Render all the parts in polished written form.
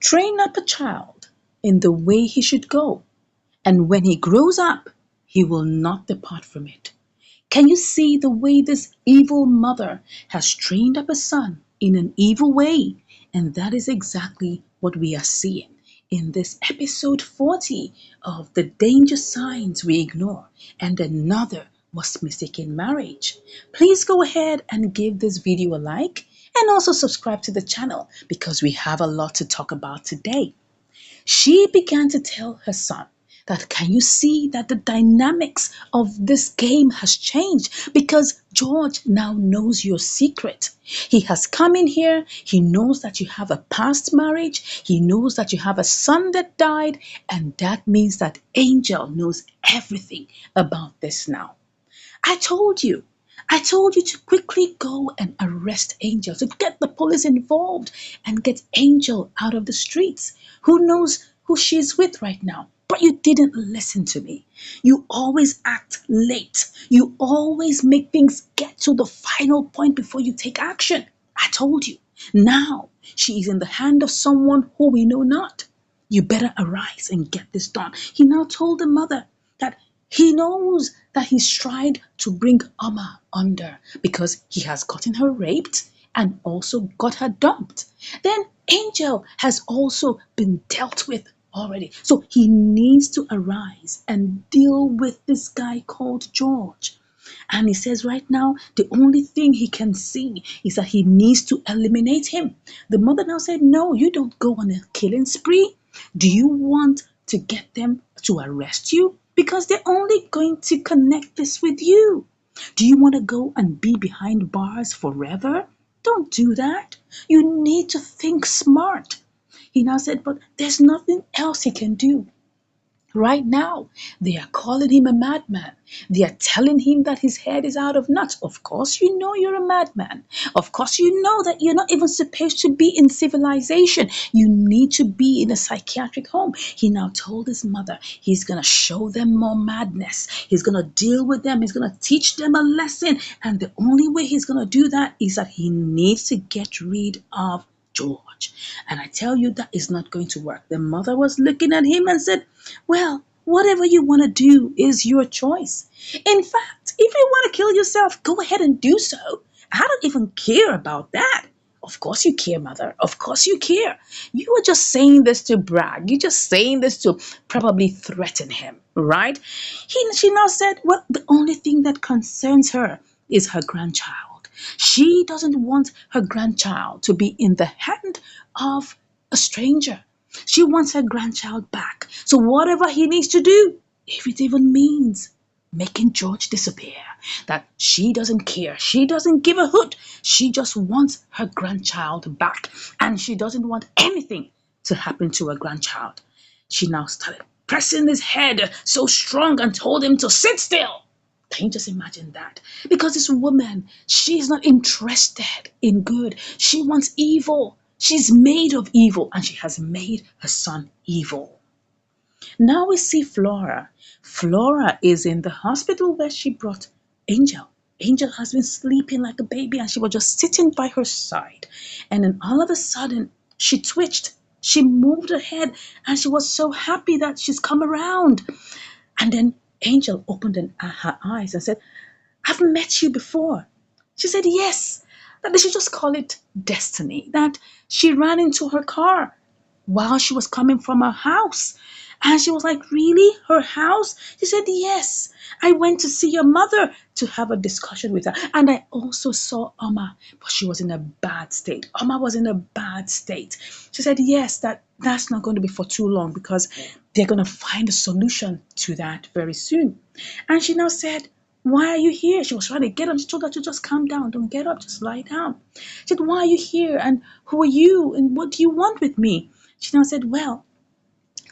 Train up a child in the way he should go, and when he grows up, he will not depart from it. Can you see the way this evil mother has trained up a son in an evil way? And that is exactly what we are seeing in this episode 40 of The Danger Signs We Ignore, and another was mistaken marriage. Please go ahead and give this video a like and also subscribe to the channel because we have a lot to talk about today. She began to tell her son that, can you see that the dynamics of this game has changed because George now knows your secret. He has come in here, he knows that you have a past marriage, he knows that you have a son that died, and that means that Angel knows everything about this now. I told you. I told you to quickly go and arrest Angel, to get the police involved and get Angel out of the streets. Who knows who she's with right now? But you didn't listen to me. You always act late. You always make things get to the final point before you take action. I told you. Now she is in the hand of someone who we know not. You better arise and get this done. He now told the mother that he knows that he's tried to bring Amma under because he has gotten her raped and also got her dumped. Then Angel has also been dealt with already. So he needs to arise and deal with this guy called George. And he says right now, the only thing he can see is that he needs to eliminate him. The mother now said, no, you don't go on a killing spree. Do you want to get them to arrest you? Because they're only going to connect this with you. Do you want to go and be behind bars forever? Don't do that. You need to think smart. He now said, but there's nothing else he can do. Right now, they are calling him a madman. They are telling him that his head is out of nuts. Of course, you know you're a madman. Of course, you know that you're not even supposed to be in civilization. You need to be in a psychiatric home. He now told his mother he's going to show them more madness. He's going to deal with them. He's going to teach them a lesson. And the only way he's going to do that is that he needs to get rid of George. And I tell you, that is not going to work. The mother was looking at him and said, well, whatever you want to do is your choice. In fact, if you want to kill yourself, go ahead and do so. I don't even care about that. Of course you care, mother. Of course you care. You were just saying this to brag. You're just saying this to probably threaten him, right? She now said, well, the only thing that concerns her is her grandchild. She doesn't want her grandchild to be in the hand of a stranger. She wants her grandchild back. So whatever he needs to do, if it even means making George disappear, that she doesn't care. She doesn't give a hoot. She just wants her grandchild back. And she doesn't want anything to happen to her grandchild. She now started pressing his head so strong and told him to sit still. Can you just imagine that? Because this woman, she's not interested in good. She wants evil. She's made of evil, and she has made her son evil. Now we see Flora. Flora is in the hospital where she brought Angel. Angel has been sleeping like a baby, and she was just sitting by her side. And then all of a sudden, she twitched. She moved her head, and she was so happy that she's come around. And then Angel opened her eyes and said, I've met you before. She said, yes, that they should just call it destiny, that she ran into her car while she was coming from her house. And she was like, really? Her house? She said, yes. I went to see your mother to have a discussion with her. And I also saw Amma, but she was in a bad state. Amma was in a bad state. She said, yes, that's not going to be for too long because they're going to find a solution to that very soon. And she now said, why are you here? She was trying to get up. She told her to just calm down. Don't get up. Just lie down. She said, why are you here? And who are you? And what do you want with me? She now said, well,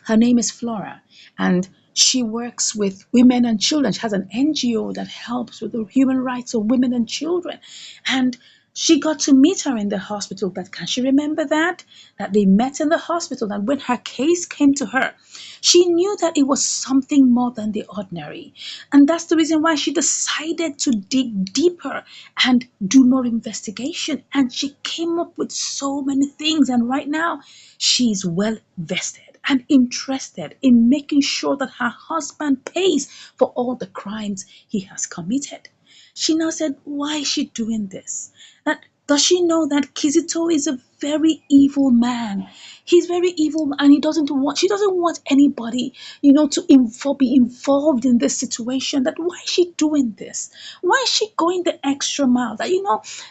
her name is Flora, and she works with women and children. She has an NGO that helps with the human rights of women and children. And She got to meet her in the hospital. But can she remember that? That they met in the hospital. And when her case came to her, she knew that it was something more than the ordinary. And that's the reason why she decided to dig deeper and do more investigation. And she came up with so many things. And right now, she's well vested and interested in making sure that her husband pays for all the crimes he has committed. She now said, why is she doing this? That does she know that Kizito is a very evil man? He's very evil and she doesn't want anybody, to be involved in this situation. That why is she doing this? Why is she going the extra mile?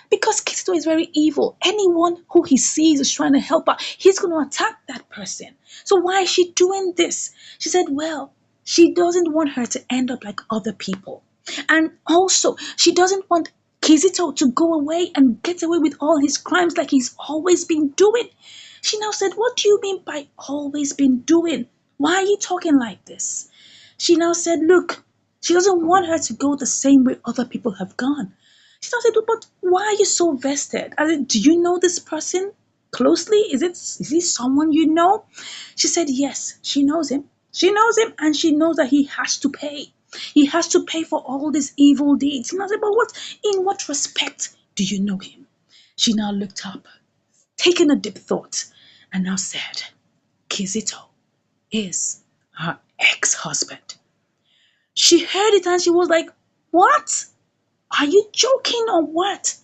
Because Kizito is very evil. Anyone who he sees is trying to help her, he's going to attack that person. So why is she doing this? She said, well, she doesn't want her to end up like other people. And also, she doesn't want Kizito to go away and get away with all his crimes like he's always been doing. She now said, what do you mean by always been doing? Why are you talking like this? She now said, look, she doesn't want her to go the same way other people have gone. She now said, but why are you so vested? Do you know this person closely? Is he someone you know? She said, yes, she knows him. She knows him and she knows that he has to pay. He has to pay for all these evil deeds. And I said, but in what respect do you know him? She now looked up, taken a deep thought, and now said, Kizito is her ex-husband. She heard it and she was like, what? Are you joking or what?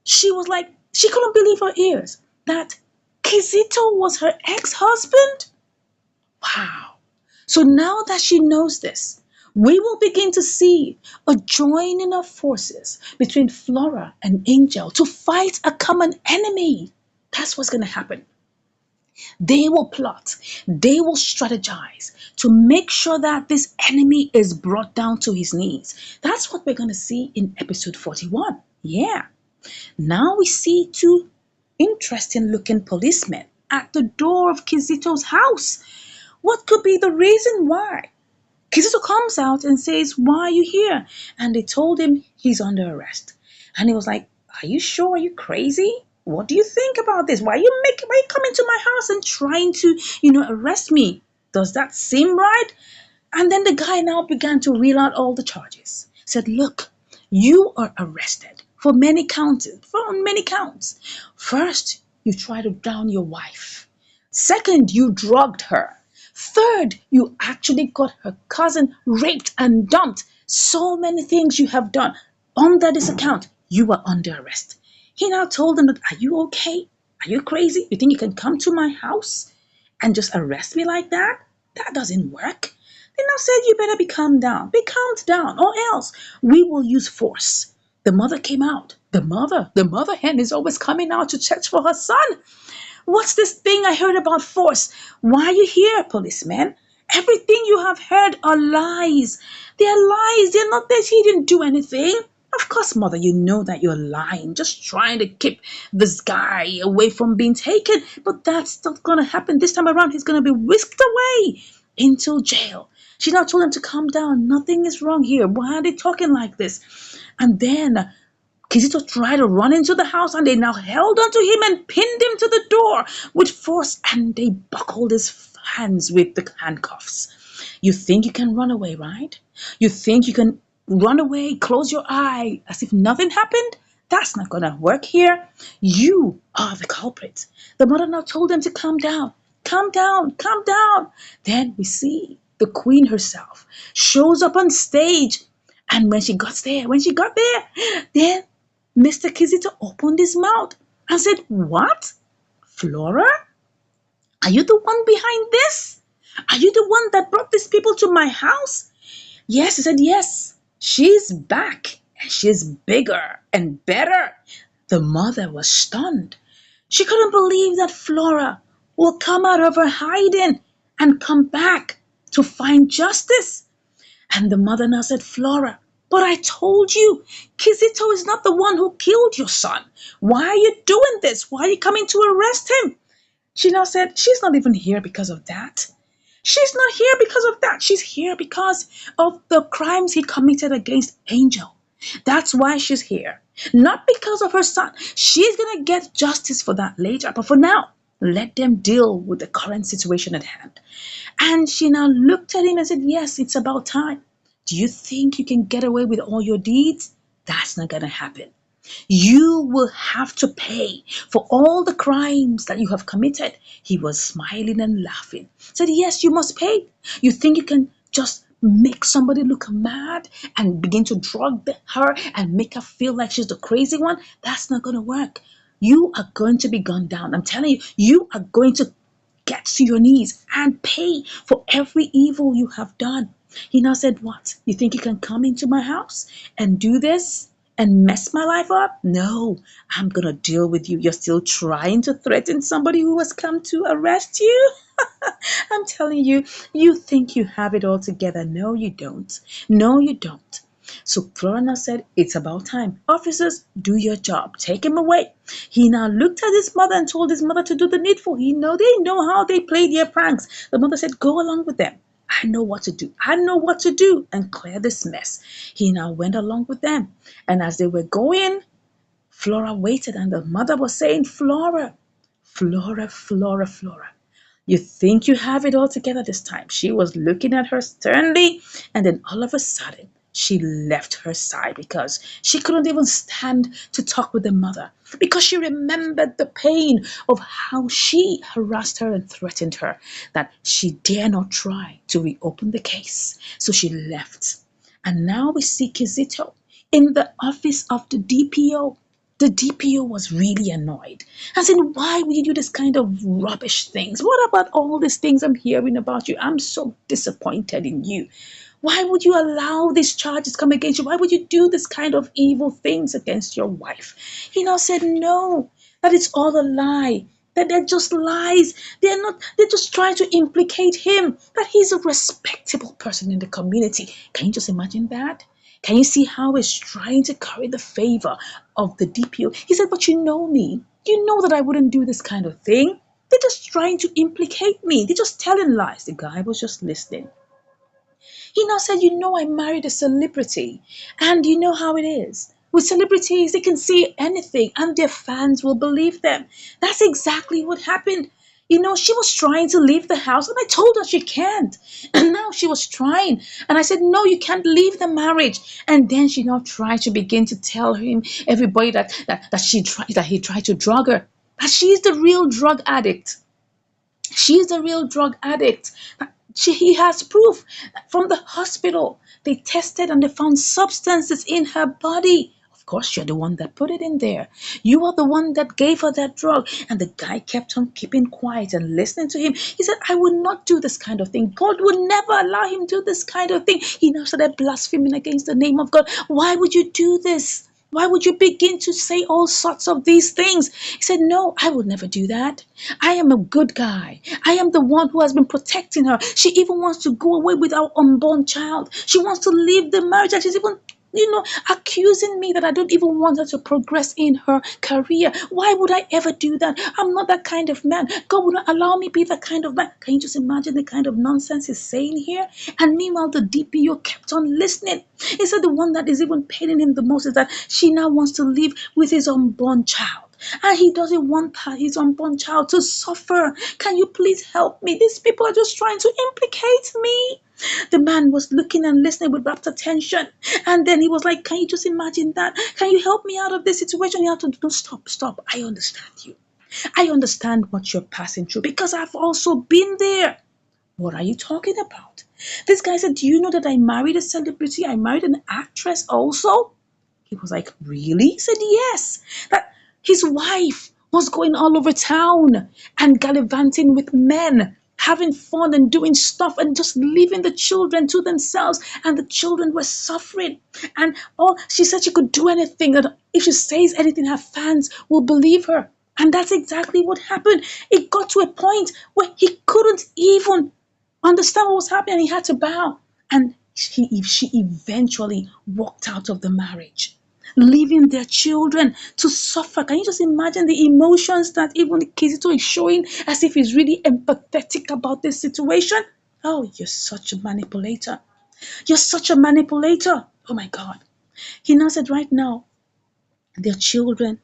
She was like, she couldn't believe her ears that Kizito was her ex-husband. Wow. So now that she knows this, we will begin to see a joining of forces between Flora and Angel to fight a common enemy. That's what's going to happen. They will plot, they will strategize to make sure that this enemy is brought down to his knees. That's what we're going to see in episode 41. Yeah. Now we see two interesting looking policemen at the door of Kizito's house. What could be the reason why? Kizito comes out and says, why are you here? And they told him he's under arrest. And he was like, are you sure? Are you crazy? What do you think about this? Why are you coming to my house and trying to, arrest me? Does that seem right? And then the guy now began to reel out all the charges. Said, look, you are arrested for many counts, for many counts. First, you tried to drown your wife. Second, you drugged her. Third, you actually got her cousin raped and dumped. So many things you have done. Under this account, you are under arrest. He now told them that, are you okay? Are you crazy? You think you can come to my house and just arrest me like that? That doesn't work. They now said, you better be calmed down. Be calmed down, or else we will use force. The mother came out. The mother hen is always coming out to search for her son. What's this thing I heard about force? Why are you here, policeman? Everything you have heard are lies. They are lies. They're not that he didn't do anything. Of course, mother, you know that you're lying, just trying to keep this guy away from being taken. But that's not going to happen. This time around, he's going to be whisked away into jail. She now told him to calm down. Nothing is wrong here. Why are they talking like this? And then Kizito tried to run into the house and they now held onto him and pinned him to the door with force and they buckled his hands with the handcuffs. You think you can run away, right? You think you can run away, close your eye as if nothing happened? That's not going to work here. You are the culprit. The mother now told them to calm down. Calm down, calm down. Then we see the queen herself shows up on stage. And when she got there, then Mr. Kizito opened his mouth and said, what? Flora? Are you the one behind this? Are you the one that brought these people to my house? Yes, he said, yes. She's back and she's bigger and better. The mother was stunned. She couldn't believe that Flora will come out of her hiding and come back to find justice. And the mother now said, Flora, but I told you, Kizito is not the one who killed your son. Why are you doing this? Why are you coming to arrest him? She now said, she's not even here because of that. She's not here because of that. She's here because of the crimes he committed against Angel. That's why she's here. Not because of her son. She's going to get justice for that later. But for now, let them deal with the current situation at hand. And she now looked at him and said, yes, it's about time. Do you think you can get away with all your deeds? That's not going to happen. You will have to pay for all the crimes that you have committed. He was smiling and laughing. Said, yes, you must pay. You think you can just make somebody look mad and begin to her and make her feel like she's the crazy one? That's not going to work. You are going to be gunned down. I'm telling you, you are going to get to your knees and pay for every evil you have done. He now said, what? You think you can come into my house and do this and mess my life up? No, I'm going to deal with you. You're still trying to threaten somebody who has come to arrest you? I'm telling you, you think you have it all together. No, you don't. No, you don't. So Florina said, it's about time. Officers, do your job. Take him away. He now looked at his mother and told his mother to do the needful. They know how they play their pranks. The mother said, go along with them. I know what to do. I know what to do and clear this mess. He now went along with them. And as they were going, Flora waited and the mother was saying, Flora, Flora, Flora, Flora. You think you have it all together this time. She was looking at her sternly, and then all of a sudden, she left her side because she couldn't even stand to talk with the mother because she remembered the pain of how she harassed her and threatened her, that she dare not try to reopen the case. So she left. And now we see Kizito in the office of the DPO. The DPO was really annoyed and said, why would you do this kind of rubbish things? What about all these things I'm hearing about you? I'm so disappointed in you. Why would you allow these charges come against you? Why would you do this kind of evil things against your wife? He now said, no, that it's all a lie. That they're just lies. They're just trying to implicate him, that he's a respectable person in the community. Can you just imagine that? Can you see how he's trying to curry the favor of the DPO? He said, but you know me. You know that I wouldn't do this kind of thing. They're just trying to implicate me. They're just telling lies. The guy was just listening. He now said, you know, I married a celebrity. And you know how it is. With celebrities, they can say anything and their fans will believe them. That's exactly what happened. She was trying to leave the house and I told her she can't. And now she was trying. And I said, no, you can't leave the marriage. And then she now tried to begin to tell him, everybody that he tried to drug her. That she's the real drug addict. She's the real drug addict. He has proof from the hospital. They tested and they found substances in her body. Of course, you're the one that put it in there. You are the one that gave her that drug. And the guy kept on keeping quiet and listening to him. He said, I will not do this kind of thing. God would never allow him to do this kind of thing. He now started blaspheming against the name of God. Why would you do this? Why would you begin to say all sorts of these things? He said, no, I would never do that. I am a good guy. I am the one who has been protecting her. She even wants to go away with our unborn child. She wants to leave the marriage. And she's even accusing me that I don't even want her to progress in her career. Why would I ever do that? I'm not that kind of man. God would not allow me be that kind of man. Can you just imagine the kind of nonsense he's saying here? And meanwhile, the DPO kept on listening. He said the one that is even paining him the most is that she now wants to live with his unborn child. And he doesn't want his unborn child to suffer. Can you please help me? These people are just trying to implicate me. The man was looking and listening with rapt attention. And then he was like, can you just imagine that? Can you help me out of this situation? You have to no, stop. I understand you. I understand what you're passing through because I've also been there. What are you talking about? This guy said, do you know that I married a celebrity? I married an actress also? He was like, really? He said, yes. That his wife was going all over town and gallivanting with men, having fun and doing stuff and just leaving the children to themselves. And the children were suffering. And she said she could do anything. That if she says anything, her fans will believe her. And that's exactly what happened. It got to a point where he couldn't even understand what was happening. He had to bow. And she eventually walked out of the marriage, leaving their children to suffer. Can you just imagine the emotions that even Kizito is showing as if he's really empathetic about this situation? Oh, you're such a manipulator. You're such a manipulator. Oh my God. He now said, right now, their children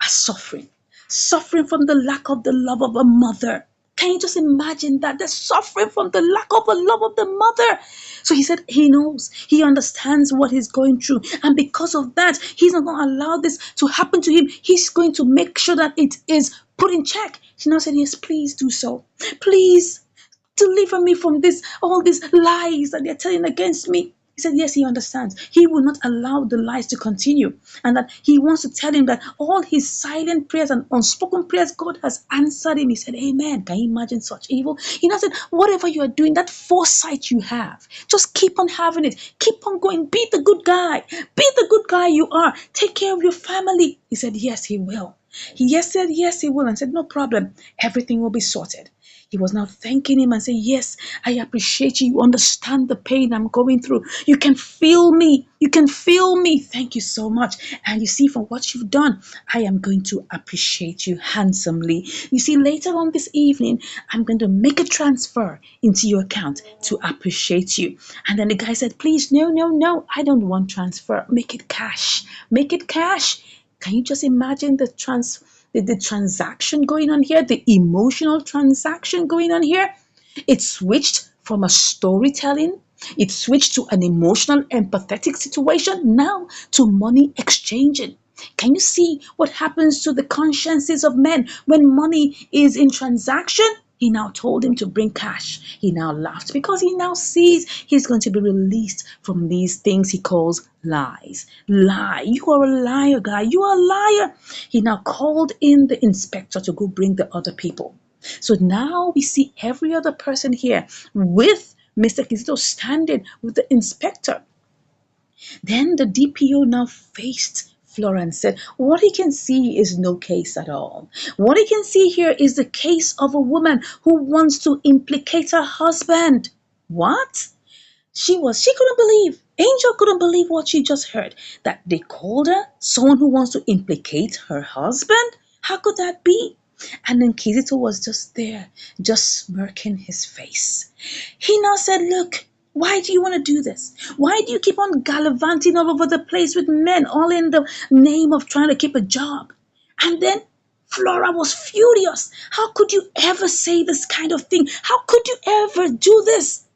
are suffering from the lack of the love of a mother. Can you just imagine that? They're suffering from the lack of the love of the mother. So he said he knows, he understands what he's going through. And because of that, he's not going to allow this to happen to him. He's going to make sure that it is put in check. She now said, yes, please do so. Please deliver me from this, all these lies that they're telling against me. He said, yes, he understands. He will not allow the lies to continue. And that he wants to tell him that all his silent prayers and unspoken prayers, God has answered him. He said, amen. Can you imagine such evil? He now said, whatever you are doing, that foresight you have, just keep on having it. Keep on going. Be the good guy. Be the good guy you are. Take care of your family. He said, yes, he will. He said, yes, he will. And said, no problem. Everything will be sorted. He was now thanking him and saying, yes, I appreciate you. You understand the pain I'm going through. You can feel me. You can feel me. Thank you so much. And you see, for what you've done, I am going to appreciate you handsomely. You see, later on this evening, I'm going to make a transfer into your account to appreciate you. And then the guy said, please, no, no, no, I don't want transfer. Make it cash. Make it cash. Can you just imagine the transaction going on here, the emotional transaction going on here? It switched from a storytelling, it switched to an emotional, empathetic situation, now to money exchanging. Can you see what happens to the consciences of men when money is in transaction? He now told him to bring cash. He now laughed because he now sees he's going to be released from these things he calls lies. Lie. You are a liar, guy. You are a liar. He now called in the inspector to go bring the other people. So now we see every other person here with Mr. Kizito standing with the inspector. Then the DPO now faced Flora and said, what he can see is no case at all. What he can see here is the case of a woman who wants to implicate her husband. What? She couldn't believe. Angel couldn't believe what she just heard. That they called her someone who wants to implicate her husband? How could that be? And then Kizito was just there, just smirking his face. He now said, look, why do you want to do this? Why do you keep on gallivanting all over the place with men, all in the name of trying to keep a job? And then Flora was furious. How could you ever say this kind of thing? How could you ever do this?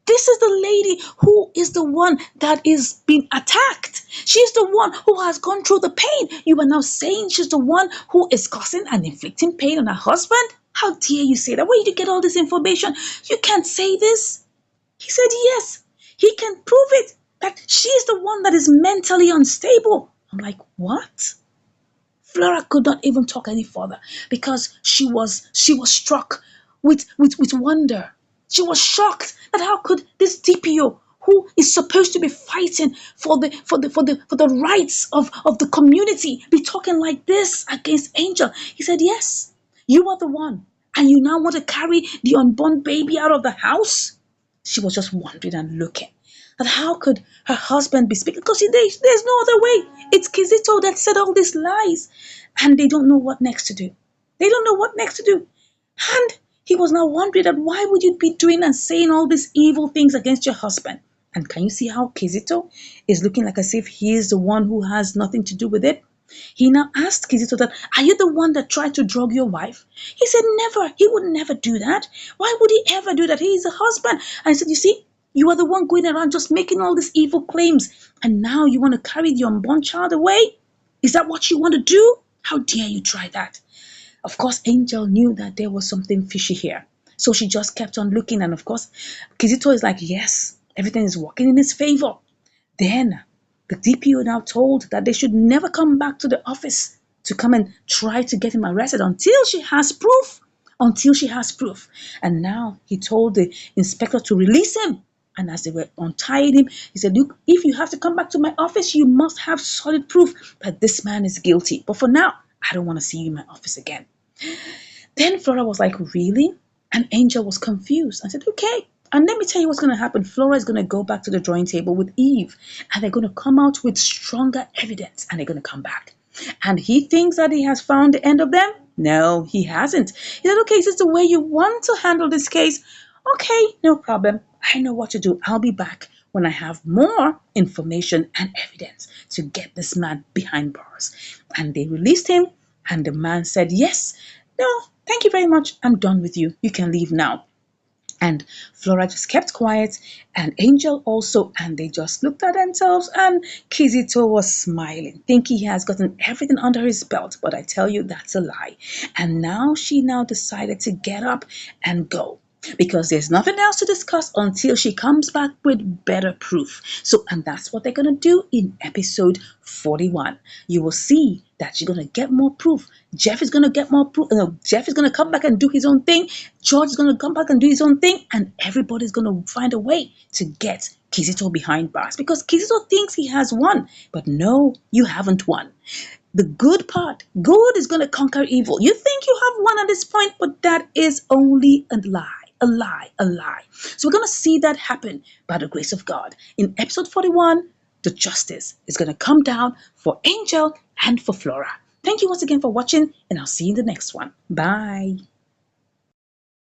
This is the lady who is the one that is being attacked. She's the one who has gone through the pain. You are now saying she's the one who is causing and inflicting pain on her husband? How dare you say that? Where did you get all this information? You can't say this. He said yes. He can prove it, that she's the one that is mentally unstable. I'm like, what? Flora could not even talk any further because she was struck with wonder. She was shocked that how could this DPO, who is supposed to be fighting for the rights of the community, be talking like this against Angel. He said, yes, you are the one, and you now want to carry the unborn baby out of the house? She was just wondering and looking at how could her husband be speaking, because there's no other way. It's Kizito that said all these lies, and they don't know what next to do. They don't know what next to do. And he was now wondering that why would you be doing and saying all these evil things against your husband? And can you see how Kizito is looking like as if he is the one who has nothing to do with it? He now asked Kizito that, are you the one that tried to drug your wife? He said, never. He would never do that. Why would he ever do that? He is a husband. And I said, you see, you are the one going around just making all these evil claims. And now you want to carry the unborn child away? Is that what you want to do? How dare you try that? Of course, Angel knew that there was something fishy here. So she just kept on looking. And of course, Kizito is like, yes, everything is working in his favor. Then the DPO now told that they should never come back to the office to come and try to get him arrested until she has proof. Until she has proof. And now he told the inspector to release him. And as they were untying him, he said, look, if you have to come back to my office, you must have solid proof that this man is guilty. But for now, I don't want to see you in my office again. Then Flora was like, really? And Angel was confused. I said, okay. And let me tell you what's going to happen. Flora is going to go back to the drawing table with Eve. And they're going to come out with stronger evidence. And they're going to come back. And he thinks that he has found the end of them? No, he hasn't. He said, okay, is this the way you want to handle this case? Okay, no problem. I know what to do. I'll be back when I have more information and evidence to get this man behind bars. And they released him, and the man said, yes, no, thank you very much. I'm done with you. You can leave now. And Flora just kept quiet, and Angel also, and they just looked at themselves. And Kizito was smiling, thinking he has gotten everything under his belt. But I tell you, that's a lie. And now she now decided to get up and go, because there's nothing else to discuss until she comes back with better proof. So, and that's what they're going to do in episode 41. You will see that you're going to get more proof. Jeff is going to get more proof. Jeff is going to come back and do his own thing. George is going to come back and do his own thing. And everybody's going to find a way to get Kizito behind bars, because Kizito thinks he has won. But no, you haven't won. The good part, good is going to conquer evil. You think you have won at this point, but that is only a lie. A lie, a lie. So we're going to see that happen by the grace of God. In episode 41, the justice is going to come down for Angel and for Flora. Thank you once again for watching, and I'll see you in the next one. Bye.